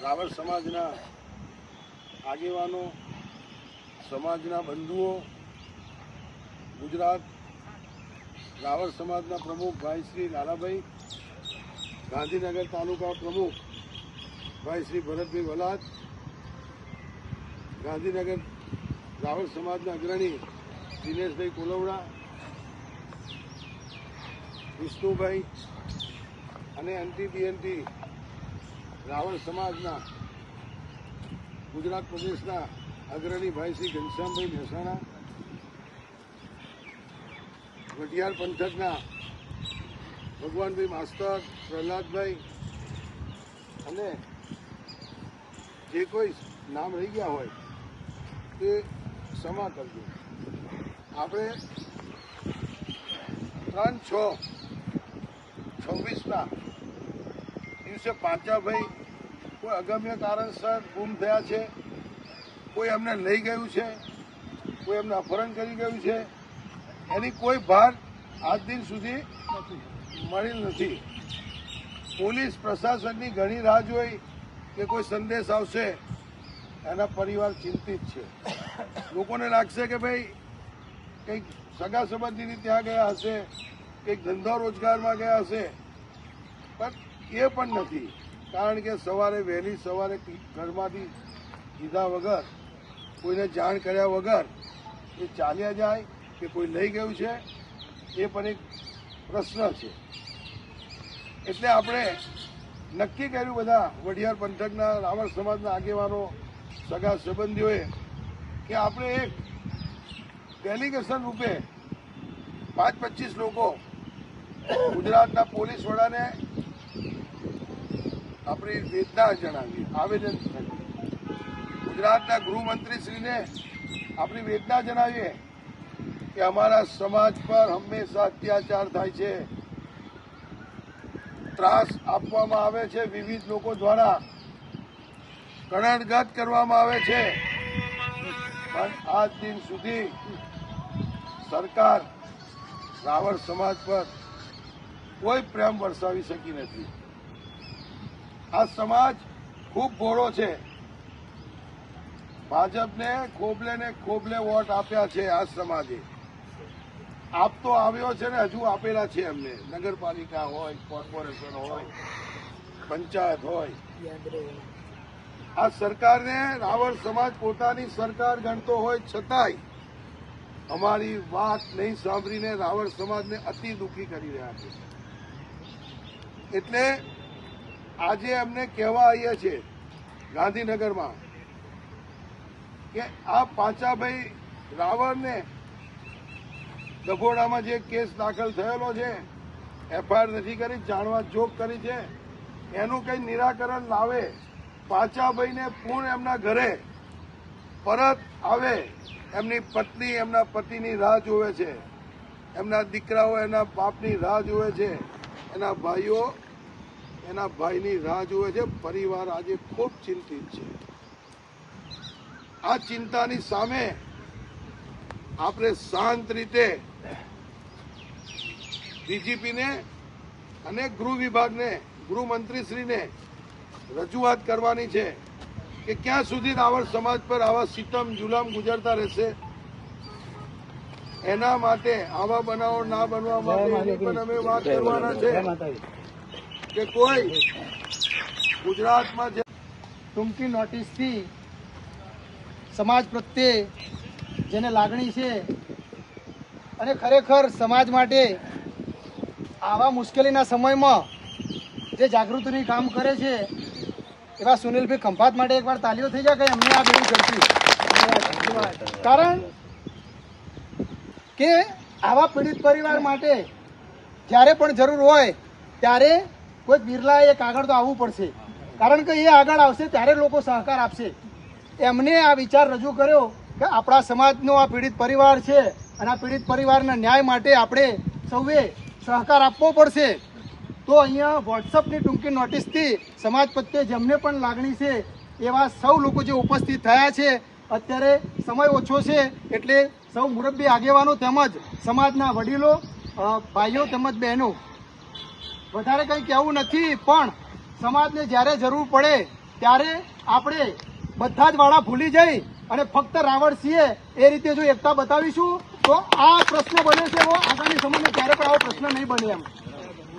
રાવળ સમાજના આગેવાનો, સમાજના બંધુઓ, ગુજરાત રાવળ સમાજના પ્રમુખ ભાઈ શ્રી લાલાભાઈ, ગાંધીનગર તાલુકા પ્રમુખ ભાઈ શ્રી ભરતભાઈ વલાદ, ગાંધીનગર રાવળ સમાજના અગ્રણી દિનેશભાઈ કોલવડા, વિષ્ણુભાઈ અને એનટીબીએનટી રાવળ સમાજના ગુજરાત પ્રદેશના અગ્રણી ભાઈ શ્રી ઘનશ્યામભાઈ મહેસાણા, વઢિયાર પંથકના ભગવાનભાઈ માસ્તર, પ્રહલાદભાઈ અને જે કોઈ નામ રહી ગયા હોય તે ક્ષમા કરજો. આપણે 3/6/26ના દિવસે પાંચાભાઈ કોઈ અગમ્ય કારણસર ગુમ થયા છે, કોઈ એમને લઈ ગયું છે, કોઈ એમને અપહરણ કરી ગયું છે, એની કોઈ ભાર આજ દિન સુધી મળી નથી. પોલીસ પ્રશાસનની ઘણી રાહ જોઈ કે કોઈ સંદેશ આવશે, એના પરિવાર ચિંતિત છે. લોકોને લાગશે કે ભાઈ કંઈક સગા સંબંધીની ત્યાં ગયા હશે, કંઈક ધંધા રોજગારમાં ગયા હશે, પણ એ પણ નથી. કારણ કે સવારે વહેલી સવારે ઘરમાંથી કીધા વગર, કોઈને જાણ કર્યા વગર એ ચાલ્યા જાય કે કોઈ લઈ ગયું છે, એ પણ એક પ્રશ્ન છે. એટલે આપણે નક્કી કર્યું બધા વઢિયાર પંથકના રાવળ સમાજના આગેવાનો, સગા સંબંધીઓએ કે આપણે એક ડેલિગેશન રૂપે 5-25 લોકો ગુજરાતના પોલીસ વડાને આપણી વેદના જણાવીએ, આવેદન ગુજરાતના ગૃહમંત્રીશ્રીને આપણી વેદના જણાવીએ કે અમારા સમાજ પર હંમેશા અત્યાચાર થાય છે, ત્રાસ આપવામાં આવે છે, વિવિધ લોકો દ્વારા કણણગત કરવામાં આવે છે, પણ આજ દિન સુધી સરકાર રાવળ સમાજ પર કોઈ પ્રેમ વરસાવી શકી નથી. આ સમાજ ખૂબ ભોળો છે. ભાજપને ખોબલે વોટ આપ્યા છે. આ સમાજે આપતો આવ્યો છે ને હજુ આપેલા છે એમને. નગરપાલિકા હોય, કોર્પોરેશન હોય, પંચાયત હોય. આ સરકારને રાવળ સમાજ પોતાની સરકાર ગણતો હોય છતાંય અમારી વાત નહીં સાંભળીને રાવળ સમાજને અતિ દુઃખી કરી રહ્યા છે. એટલે આજે અમને કહેવા આવીએ છીએ ગાંધીનગરમાં કે આ પાંચાભાઈ રાવળને ડભોડામાં જે કેસ દાખલ થયેલો છે, એફઆઈઆર નથી કરી, જાણવા જોગ કરી છે, એનું કંઈ નિરાકરણ લાવે, પાંચાભાઈને પૂર્ણ એમના ઘરે પરત આવે. એમની પત્ની એમના પતિની રાહ જોવે છે, એમના દીકરાઓ એના બાપની રાહ જોવે છે, એના ભાઈઓ એના ભાઈની રાહ જોવે છે. પરિવાર આજે ખૂબ ચિંતિત છે. આ ચિંતાની સામે આપણે શાંત રીતે ડીજીપીને અને ગૃહ વિભાગને, ગૃહમંત્રીશ્રીને રજૂઆત કરવાની છે કે ક્યાં સુધી રાવળ સમાજ પર આવા સિતમ જુલમ ગુજરતા રહેશે. એના માટે આવા બનાવો ના બનવા માટે એની પણ અમે વાત કરવાના છે કે કોઈ ગુજરાતમાં જે ટૂંકી નોટિસથી સમાજ પ્રત્યે જેને લાગણી છે અને ખરેખર સમાજ માટે આવા મુશ્કેલીના સમયમાં જે જાગૃતિનું કામ કરે છે એવા સુનિલભાઈ ખંભાત માટે એકવાર તાલીઓ થઈ જાય કે અમને આ બેડું ઝડપ્યું. કારણ કે આવા પીડિત પરિવાર માટે જ્યારે પણ જરૂર હોય ત્યારે કોઈ બિરલાએ એક આગળ તો આવવું પડશે. કારણ કે એ આગળ આવશે ત્યારે લોકો સહકાર આપશે. એમને આ વિચાર રજૂ કર્યો કે આપણા સમાજનો આ પીડિત પરિવાર છે અને આ પીડિત પરિવારના ન્યાય માટે આપણે સૌએ સહકાર આપવો પડશે. તો અહીંયા વોટ્સઅપની ટૂંકી નોટિસથી સમાજ પ્રત્યે જેમને પણ લાગણી છે એવા સૌ લોકો જે ઉપસ્થિત થયા છે. અત્યારે સમય ઓછો છે એટલે સૌ મુરબ્બી આગેવાનો તેમજ સમાજના વડીલો, ભાઈઓ તેમજ બહેનો, વધારે કંઈ કહેવું નથી, પણ સમાજને જ્યારે જરૂર પડે ત્યારે આપણે બધા જ વાળા ભૂલી જઈ અને ફક્ત રાવણસિંહે એ રીતે જો એકતા બતાવીશું તો આ પ્રશ્ન બને છે એવો આગામી સમયમાં ક્યારે પણ આવો પ્રશ્ન નહીં બને એમ.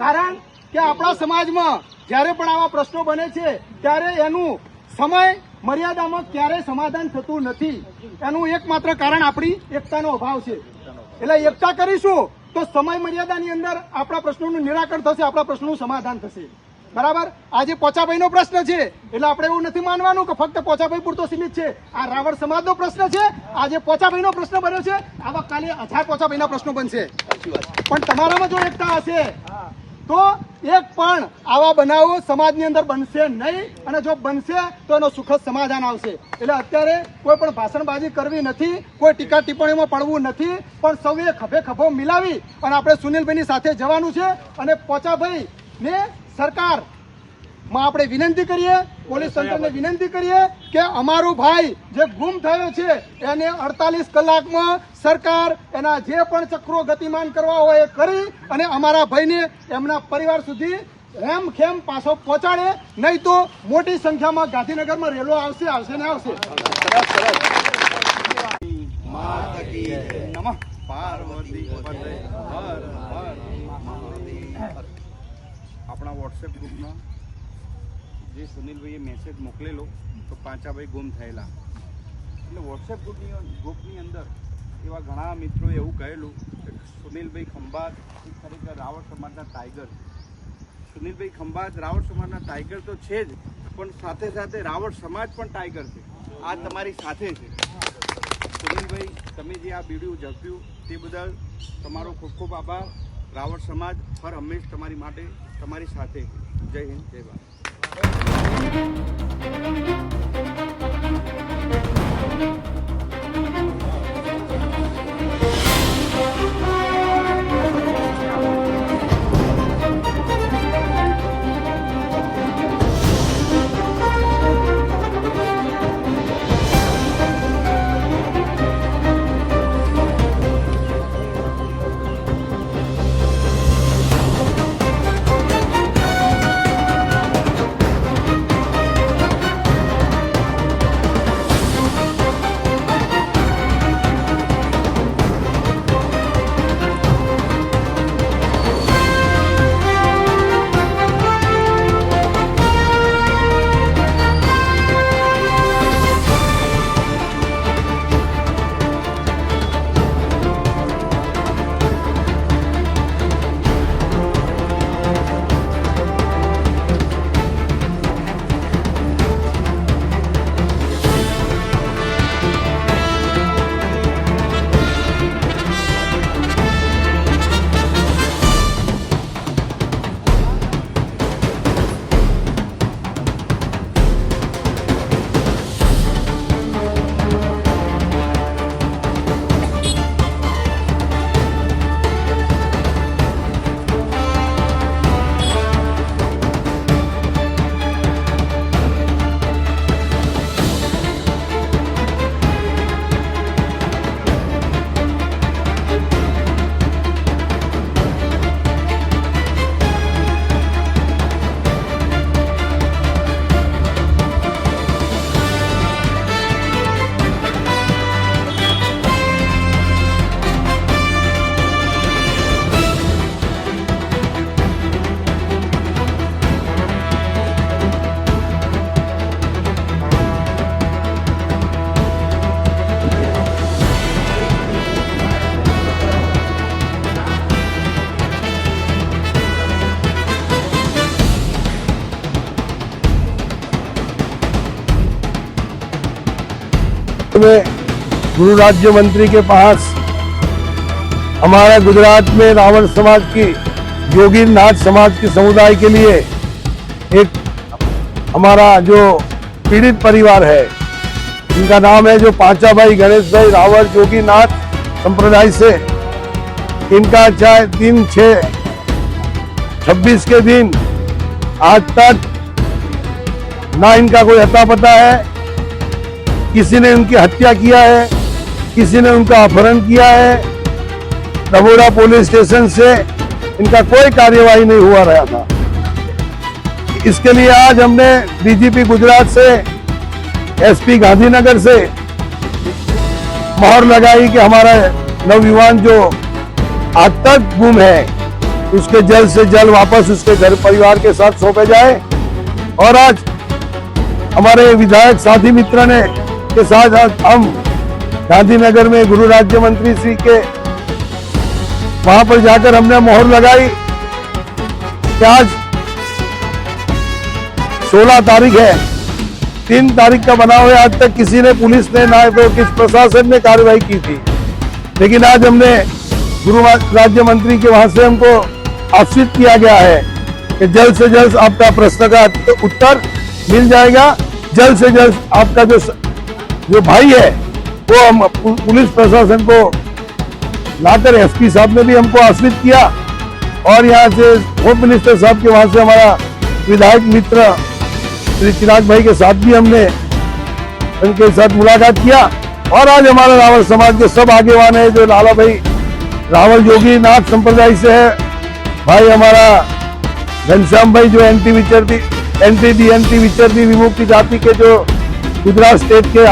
કારણ કે આપણા સમાજમાં જ્યારે પણ આવા પ્રશ્નો બને છે ત્યારે એનું સમય મર્યાદામાં ક્યારેય સમાધાન થતું નથી. એનું એકમાત્ર કારણ આપણી એકતાનો અભાવ છે. એટલે એકતા કરીશું તો સમય મર્યાદાની અંદર આપણા પ્રશ્નોનું નિરાકરણ થશે, આપણા પ્રશ્નોનું સમાધાન થશે. બરાબર. આજે પોચાભાઈનો પ્રશ્ન છે એટલે આપણે એવું નથી માનવાનું કે ફક્ત પોચાભાઈ પૂરતો સીમિત છે. આ રાવણ સમાજનો પ્રશ્ન છે. આજે પોચાભાઈનો પ્રશ્ન બન્યો છે, આવા કાલે 1000 પોચાભાઈના પ્રશ્નો બનશે. પણ તમારામાં જો એકતા હશે તો એક પણ આવા બનાવો સમાજની અંદર બનશે નહીં, અને જો બનશે તો એનો સુખદ સમાધાન આવશે. એટલે અત્યારે કોઈ પણ ભાષણબાજી કરવી નથી, કોઈ ટીકા ટિપ્પણીમાં પડવું નથી, પણ સૌએ ખભે ખભો મિલાવી અને આપણે સુનિલભાઈની સાથે જવાનું છે. અને પોચાભાઈ ને સરકારમાં આપણે વિનંતી કરીએ, પોલીસ તંત્રને વિનંતી કરીએ કે અમારો ભાઈ જે ગુમ થયો છે એને 48 કલાકમાં સરકાર એના જે પણ ચક્રો ગતિમાન કરવા હોય એ કરી અને અમારા ભાઈને એમના પરિવાર સુધી હેમખેમ પાછો પહોંચાડે, નહીં તો મોટી સંખ્યામાં ગાંધીનગરમાં રેલો આવશે ને આવશે. આપણા વોટ્સએપ ગ્રુપમાં જે સુનિલભાઈએ મેસેજ મોકલેલો તો પાંચાભાઈ ગુમ થયેલા, એટલે વોટ્સએપ ગ્રુપની અંદર એવા ઘણા મિત્રોએ એવું કહેલું કે સુનિલભાઈ ખંભાત એ ખરેખર રાવળ સમાજના ટાઈગર. સુનિલભાઈ ખંભાત રાવળ સમાજના ટાઈગર તો છે જ, પણ સાથે સાથે રાવળ સમાજ પણ ટાઈગર છે. આ તમારી સાથે છે. સુનિલભાઈ, તમે જે આ વિડીયો ઝડપ્યું તે બદલ તમારો ખૂબ ખૂબ આભાર. રાવળ સમાજ હર હંમેશ તમારી માટે, તમારી સાથે. જય હિન્દ, જય ભારત. में गृह राज्य मंत्री के पास हमारा गुजरात में रावण समाज की योगीनाथ समाज के समुदाय के लिए एक हमारा जो पीड़ित परिवार है, इनका नाम है जो पांचाभाई गणेश भाई रावण योगीनाथ संप्रदाय से, इनका चाहे 3/6/26 के दिन आज तक ना इनका कोई अता पता है, किसी ने उनकी हत्या किया है, किसी ने उनका अपहरण किया है। डबोरा पुलिस स्टेशन से इनका कोई कार्यवाही नहीं हुआ रहा था। इसके लिए आज हमने डीजीपी गुजरात से, एसपी गांधीनगर से मोहर लगाई कि हमारा नवयुवान जो आज तक गुम है उसके जल्द से जल्द वापस उसके घर परिवार के साथ सौंपे जाए। और आज हमारे विधायक साथी मित्र ने के साथ आज हम गांधीनगर में गृह राज्य मंत्री श्री के वहां पर जाकर हमने मोहर लगाई कि आज 16 तारीख है, 3 तारीख का बना हुआ है, आज तक किसी ने, पुलिस ने ना तो किस प्रशासन ने कार्रवाई की थी। लेकिन आज हमने गृह राज्य मंत्री के वहां से हमको आश्वस्त किया गया है कि जल्द से जल्द आपका प्रश्न का उत्तर मिल जाएगा। जल्द से जल्द आपका जो भाई है वो हम पुलिस प्रशासन को लाकर, एसपी साहब ने भी हमको आश्वस्त किया और यहाँ से होम मिनिस्टर साहब के वहां से हमारा विधायक मित्र श्री चिराग भाई के साथ भी हमने उनके साथ मुलाकात किया। और आज हमारा रावल समाज के सब आगेवान है, जो लाला भाई रावल योगी नाथ संप्रदाय से है, भाई हमारा घनश्याम भाई जो एंटी विचरती विमुक्ति जाति के जो गुजरात स्टेट के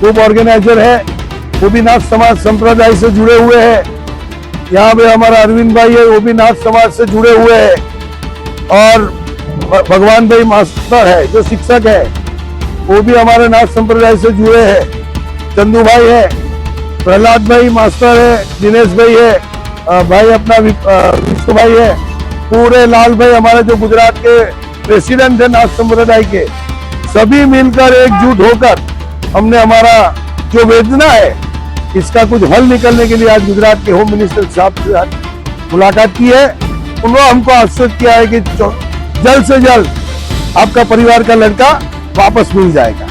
ग्रुप ऑर्गेनाइजर है, वो भी नाथ समाज संप्रदाय से जुड़े हुए हैं। यहाँ पे हमारा अरविंद भाई है, वो भी नाथ समाज से जुड़े हुए हैं। और भगवान भाई मास्टर है जो शिक्षक है, वो भी हमारे नाथ संप्रदाय से जुड़े हैं। चंदू भाई है, प्रहलाद भाई मास्टर है, दिनेश भाई है, भाई अपना विष्णु भाई है, पूरे लाल भाई हमारे जो गुजरात के प्रेसिडेंट है नाथ संप्रदाय के, सभी मिलकर एकजुट होकर हमने हमारा जो वेदना है इसका कुछ हल निकलने के लिए आज गुजरात के होम मिनिस्टर साहब के साथ मुलाकात की है। उन्होंने हमको आश्वस्त किया है कि जल्द से जल्द आपका परिवार का लड़का वापस मिल जाएगा।